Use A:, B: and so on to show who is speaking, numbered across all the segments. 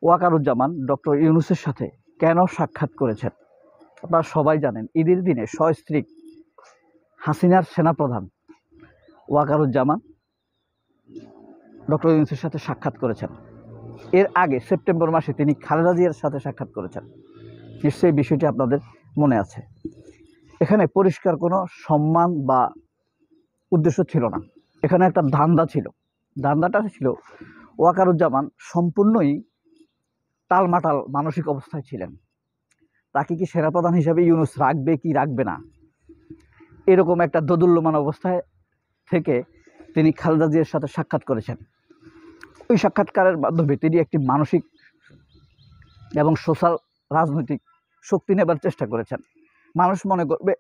A: Wakeruzzaman doctor ইউনূসের সাথে কেন সাক্ষাৎ করেছেন? আপনারা সবাই জানেন, ঈদের দিনে সস্ত্রীক হাসিনার সেনাপ্রধান ওয়াকারুজ্জামান ডক্টর ইউনূসের সাথে সাক্ষাৎ করেছেন। এর আগে সেপ্টেম্বর মাসে তিনি খালেদা জিয়ার সাথে সাক্ষাৎ করেছেন। নিশ্চয়ই বিষয়টি আপনাদের মনে আছে। এখানে পরিষ্কার কোনো সম্মান বা উদ্দেশ্য ছিল না, এখানে একটা ধান্দা ছিল। ধান্দাটা ছিল ওয়াকারুজ্জামান সম্পূর্ণই টালমাটাল মানসিক অবস্থায় ছিলেন। তাকে কি সেনাপ্রধান হিসাবে ইউনূস রাখবে কি রাখবে না, এরকম একটা দোদুল্যমান অবস্থায় থেকে তিনি খালেদা জিয়ার সাথে সাক্ষাৎ করেছেন। ওই সাক্ষাৎকারের মাধ্যমে তিনি একটি মানসিক এবং সোশ্যাল রাজনৈতিক শক্তি নেবার চেষ্টা করেছেন। মানুষ মনে করবে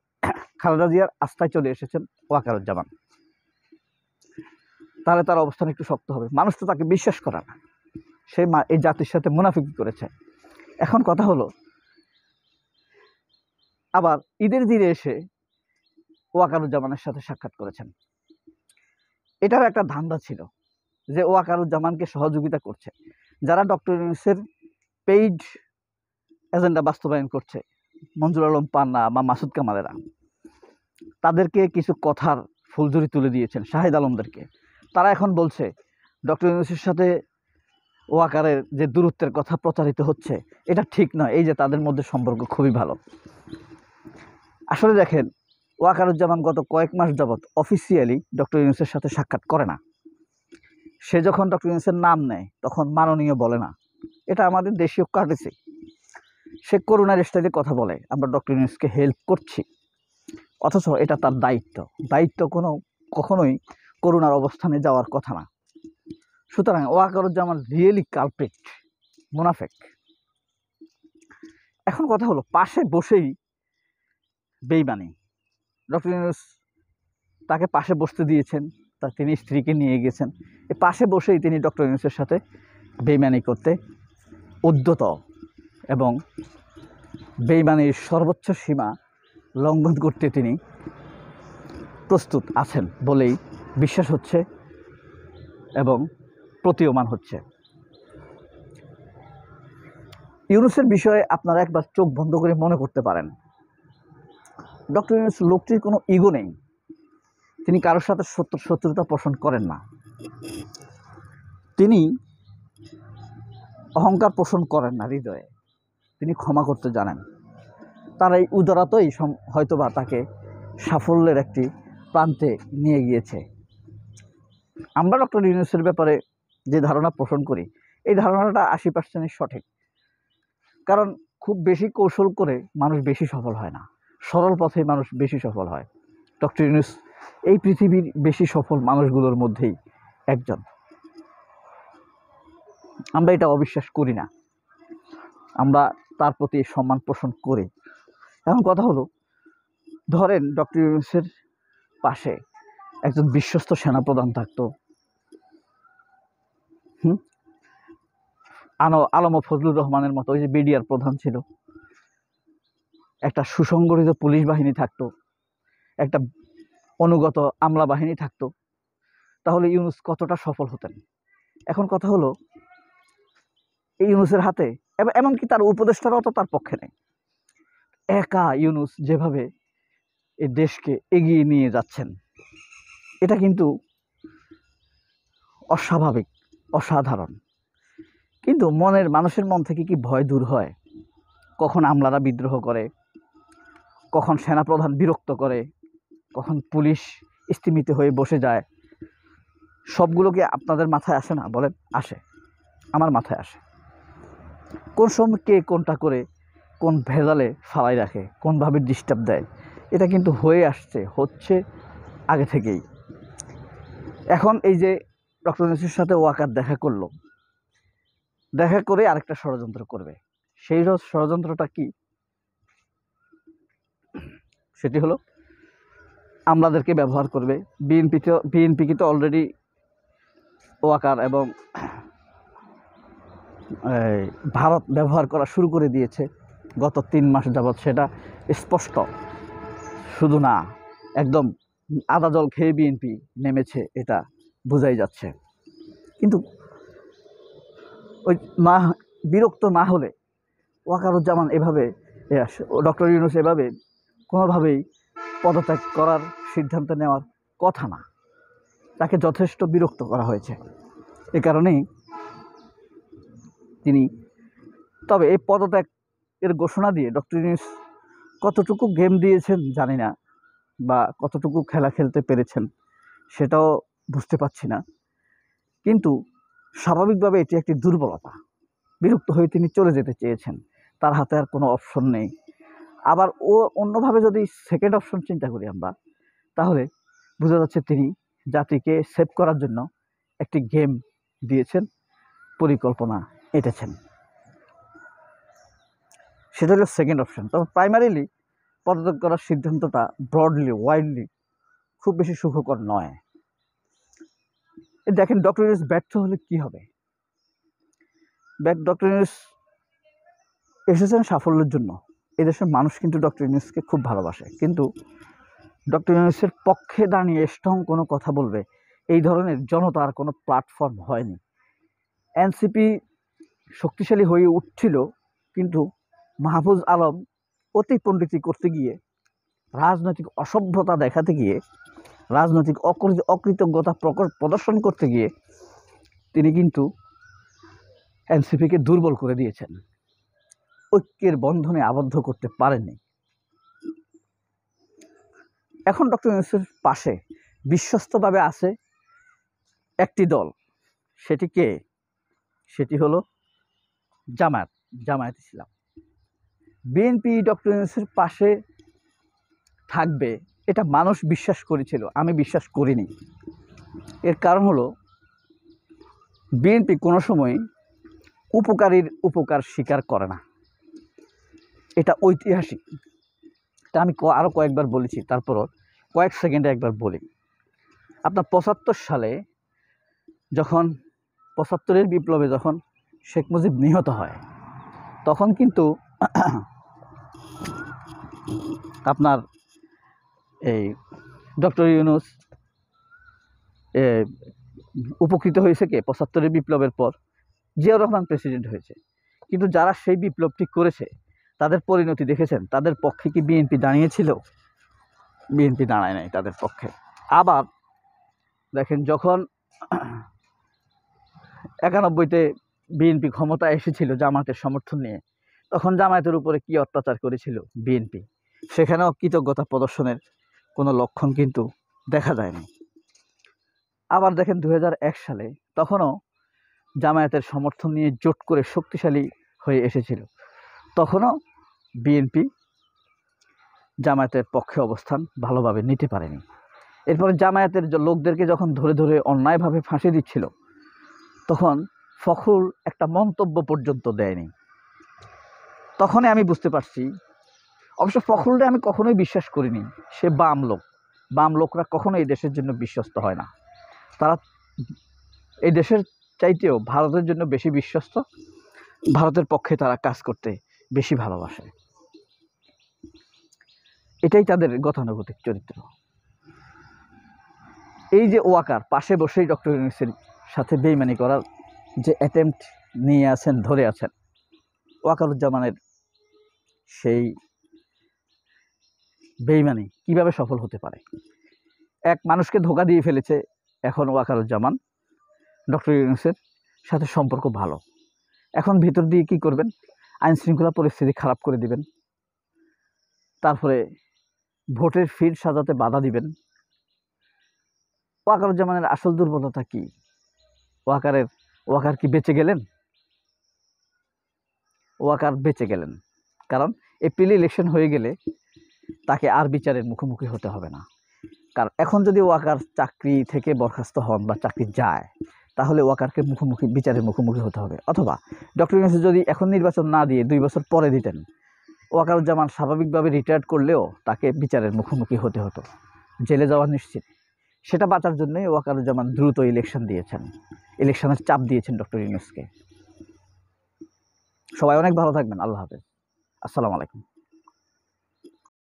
A: খালেদা জিয়ার আস্থায় চলে এসেছেন ওয়াকারুজ্জামান, তাহলে তার অবস্থান একটু শক্ত হবে। মানুষ তো তাকে বিশ্বাস করে না, সে এই জাতির সাথে মুনাফিকি করেছে। এখন কথা হলো, আবার ঈদের দিনে এসে ওয়াকারুজ্জামানের সাথে সাক্ষাৎ করেছেন। এটার একটা ধান্দা ছিল যে ওয়াকারুজ্জামানকে সহযোগিতা করছে যারা ডক্টর ইউনূসের পেইড এজেন্ডা বাস্তবায়ন করছে, মঞ্জুর আলম পান্না বা মাসুদ কামালেরা, তাদেরকে কিছু কথার ফুলঝুরি তুলে দিয়েছেন শাহেদ আলমদেরকে। তারা এখন বলছে ডক্টর ইউনূসের সাথে ওয়াকারের যে দূরত্বের কথা প্রচারিত হচ্ছে এটা ঠিক নয়, এই যে তাদের মধ্যে সম্পর্ক খুবই ভালো। আসলে দেখেন, ওয়াকারুজ্জামান গত কয়েক মাস যাবৎ অফিসিয়ালি ডক্টর ইউনূসের সাথে সাক্ষাৎ করে না। সে যখন ডক্টর ইউনূসের নাম নেয় তখন মাননীয় বলে না, এটা আমাদের দেশীয় কার্টেসি। সে করুণার স্টাইলে কথা বলে, আমরা ডক্টর ইউনূসকে হেল্প করছি, অথচ এটা তার দায়িত্ব কখনোই করুণার অবস্থানে যাওয়ার কথা না। সুতরাং ওয়াকারুজ্জামান রিয়েলি কালপ্রিট, মুনাফেক। এখন কথা হলো, পাশে বসেই বেইমানি। ডক্টর ইউনূস তাকে পাশে বসতে দিয়েছেন, তিনি স্ত্রীকে নিয়ে গেছেন, এই পাশে বসেই তিনি ডক্টর ইউনূসের সাথে বেইমানি করতে উদ্যত এবং বেইমানির সর্বোচ্চ সীমা লঙ্ঘন করতে তিনি প্রস্তুত আছেন বলেই বিশ্বাস হচ্ছে এবং প্রতীয়মান হচ্ছে। ইউনূসের বিষয়ে আপনারা একবার চোখ বন্ধ করে মনে করতে পারেন, ডক্টর ইউনূস লোকটির কোনো ইগো নেই, তিনি কারোর সাথে শত্রুতা পোষণ করেন না, তিনি অহংকার পোষণ করেন না হৃদয়ে, তিনি ক্ষমা করতে জানেন। তার এই উদারতাই হয়তোবা তাকে সাফল্যের একটি প্রান্তে নিয়ে গিয়েছে। আমরা ডক্টর ইউনূসের ব্যাপারে যে ধারণা পোষণ করি, এই ধারণাটা 80% সঠিক। কারণ খুব বেশি কৌশল করে মানুষ বেশি সফল হয় না, সরল পথে মানুষ বেশি সফল হয়। ডক্টর ইউনূস এই পৃথিবীর বেশি সফল মানুষগুলোর মধ্যেই একজন। আমরা এটা অবিশ্বাস করি না, আমরা তার প্রতি সম্মান পোষণ করি। এখন কথা হলো, ধরেন ডক্টর ইউনূসের পাশে একজন বিশ্বস্ত সেনাপ্রধান থাকতো, আলম ফজলুর রহমানের মতো, ওই যে বিডিআর প্রধান ছিল, একটা সুসংগঠিত পুলিশ বাহিনী থাকতো, একটা অনুগত আমলা বাহিনী থাকতো, তাহলে ইউনূস কতটা সফল হতেন। এখন কথা হলো, এই ইউনূসের হাতে, এমনকি তার উপদেষ্টারাও তো তার পক্ষে নেই। একা ইউনূস যেভাবে এই দেশকে এগিয়ে নিয়ে যাচ্ছেন, এটা কিন্তু অস্বাভাবিক, অসাধারণ। কিন্তু মানুষের মন থেকে কি ভয় দূর হয়? কখন আমলারা বিদ্রোহ করে, কখন সেনাপ্রধান বিরক্ত করে, কখন পুলিশ স্তিমিত হয়ে বসে যায়, সবগুলো কি আপনাদের মাথায় আসে না? বলেন, আসে। আমার মাথায় আসে। কোন সময় কে কোনটা করে কোন ভেজালে ফালাই রাখে, কোনভাবে ডিস্টার্ব দেয়, এটা কিন্তু হচ্ছে আগে থেকেই। এখন এই যে ডক্টর ইউনূসের সাথে ওয়াকার দেখা করে আরেকটা ষড়যন্ত্র করবে। সেই ষড়যন্ত্রটা কি? সেটি হলো, আমলাদেরকে ব্যবহার করবে। বিএনপিকে তো অলরেডি ওয়াকার এবং ভারত ব্যবহার করা শুরু করে দিয়েছে গত 3 মাস যাবৎ, সেটা স্পষ্ট। শুধু না, একদম আদা জল খেয়ে বিএনপি নেমেছে, এটা বোঝাই যাচ্ছে। কিন্তু ওই বিরক্ত না হলে ওয়াকারুজ্জামান এভাবে ডক্টর ইউনূস এভাবে কোনোভাবেই পদত্যাগ করার সিদ্ধান্ত নেওয়ার কথা না। তাকে যথেষ্ট বিরক্ত করা হয়েছে। এ কারণেই তিনি, তবে এই পদত্যাগ এর ঘোষণা দিয়ে ডক্টর ইউনূস কতটুকু গেম দিয়েছেন জানি না, বা কতটুকু খেলা খেলতে পেরেছেন সেটাও বুঝতে পারছি না। কিন্তু স্বাভাবিকভাবে এটি একটি দুর্বলতা। বিরক্ত হয়ে তিনি চলে যেতে চেয়েছেন, তার হাতে আর কোনো অপশন নেই। আবার অন্যভাবে যদি সেকেন্ড অপশন চিন্তা করি আমরা, তাহলে বোঝা যাচ্ছে তিনি জাতিকে সেভ করার জন্য একটি গেম দিয়েছেন, পরিকল্পনা এঁটেছেন। সেটা হলো সেকেন্ড অপশন। তবে প্রাইমারিলি পদত্যাগ করার সিদ্ধান্তটা ব্রডলি ওয়াইডলি খুব বেশি সুখকর নয়। দেখেন ডক্টর ইউনূস ব্যর্থ হলে কি হবে। ডক্টর ইউনূস এসেছেন সাফল্যের জন্য। এদেশের মানুষ কিন্তু ডক্টর ইউনূসকে খুব ভালোবাসে, কিন্তু ডক্টর ইউনূসের পক্ষে দাঁড়িয়ে স্ট্রং কোনো কথা বলবে এই ধরনের জনতার কোনো প্ল্যাটফর্ম হয়নি। এনসিপি শক্তিশালী হয়ে উঠছিল, কিন্তু মাহফুজ আলম অতি পণ্ডিতি করতে গিয়ে, রাজনৈতিক অসভ্যতা দেখাতে গিয়ে, রাজনৈতিক অকৃতজ্ঞতা প্রদর্শন করতে গিয়ে তিনি কিন্তু এনসিপিকে দুর্বল করে দিয়েছেন, ঐক্যের বন্ধনে আবদ্ধ করতে পারেননি। এখন ডক্টর ইউনূসের পাশে বিশ্বস্তভাবে আছে একটি দল। সেটি কে? সেটি হলো জামায়াত ইসলাম। বিএনপি ডক্টর ইউনূসের পাশে থাকবে এটা মানুষ বিশ্বাস করেছিল, আমি বিশ্বাস করিনি। এর কারণ হলো বিএনপি কোনো সময় উপকারীর উপকার স্বীকার করে না, এটা ঐতিহাসিক। এটা আমি আরও কয়েকবার বলেছি, তারপরও কয়েক সেকেন্ডে একবার বলি। আপনার ৭৫ সালে যখন ৭৫-এর বিপ্লবে যখন শেখ মুজিব নিহত হয়, তখন কিন্তু আপনার এই ডক্টর ইউনূস উপকৃত হয়েছে কে? ৭৫-এর বিপ্লবের পর জিয়াউর রহমান প্রেসিডেন্ট হয়েছে। কিন্তু যারা সেই বিপ্লবটি করেছে তাদের পরিণতি দেখেছেন। তাদের পক্ষে কি বিএনপি দাঁড়িয়েছিল? বিএনপি দাঁড়ায় নাই তাদের পক্ষে। আবার দেখেন যখন ৯১-তে বিএনপি ক্ষমতা এসেছিল জামায়াতের সমর্থন নিয়ে, তখন জামায়াতের উপরে কি অত্যাচার করেছিল বিএনপি, সেখানেও কৃতজ্ঞতা প্রদর্শনের কোনো লক্ষণ কিন্তু দেখা যায়নি। আবার দেখেন ২০০১ সালে, তখনও জামায়াতের সমর্থন নিয়ে জোট করে শক্তিশালী হয়ে এসেছিল, তখনও বিএনপি জামায়াতের পক্ষে অবস্থান ভালোভাবে নিতে পারেনি। এরপরে জামায়াতের লোকদেরকে যখন ধরে ধরে অন্যায়ভাবে ফাঁসি দিচ্ছিল, তখন ফখরুল একটা মন্তব্য পর্যন্ত দেয়নি। তখনই আমি বুঝতে পারছি, অবশ্য ফখরুলকে আমি কখনোই বিশ্বাস করিনি। সে বাম লোকরা কখনো এই দেশের জন্য বিশ্বস্ত হয় না। তারা এই দেশের চাইতেও ভারতের জন্য বেশি বিশ্বস্ত, ভারতের পক্ষে তারা কাজ করতে বেশি ভালোবাসে। এটাই তাদের গতানুগতিক চরিত্র। এই যে ওয়াকার পাশে বসেই ডক্টর ইউনূসের সাথে বেইমানি করার যে অ্যাটেম্পট নিয়ে আছেন, ধরে আছেন, ওয়াকারুজ্জামানের সেই বেইমানি কিভাবে সফল হতে পারে? এক মানুষকে ধোঁকা দিয়ে ফেলেছে এখন ওয়াকারুজ্জামান। ডক্টর ইউনূসের সাথে সম্পর্ক ভালো, এখন ভিতর দিয়ে কি করবেন? আইন শৃঙ্খলা পরিস্থিতি খারাপ করে দিবেন, তারপরে ভোটের ফিড সাজাতে বাধা দিবেন। ওয়াকারুজ্জামানের আসল দুর্বলতা কি? ওয়াকার কি বেঁচে গেলেন? ওয়াকার বেঁচে গেলেন, কারণ এপ্রিল ইলেকশন হয়ে গেলে তাকে আর বিচারের মুখোমুখি হতে হবে না। কারণ এখন যদি ওয়াকার চাকরি থেকে বরখাস্ত হন বা চাকরি যায়, তাহলে ওয়াকারকে বিচারের মুখোমুখি হতে হবে। অথবা ডক্টর ইউনূস যদি এখন নির্বাচন না দিয়ে 2 বছর পরে দিতেন, ওয়াকারুজ্জামান স্বাভাবিকভাবে রিটায়ার্ড করলেও তাকে বিচারের মুখোমুখি হতে হতো, জেলে যাওয়া নিশ্চিত। সেটা বাঁচার জন্যই ওয়াকারুজ্জামান দ্রুত ইলেকশনের চাপ দিয়েছেন ডক্টর ইউনূসকে। সবাই অনেক ভালো থাকবেন। আল্লাহ হাফেজ। আসসালামু আলাইকুম।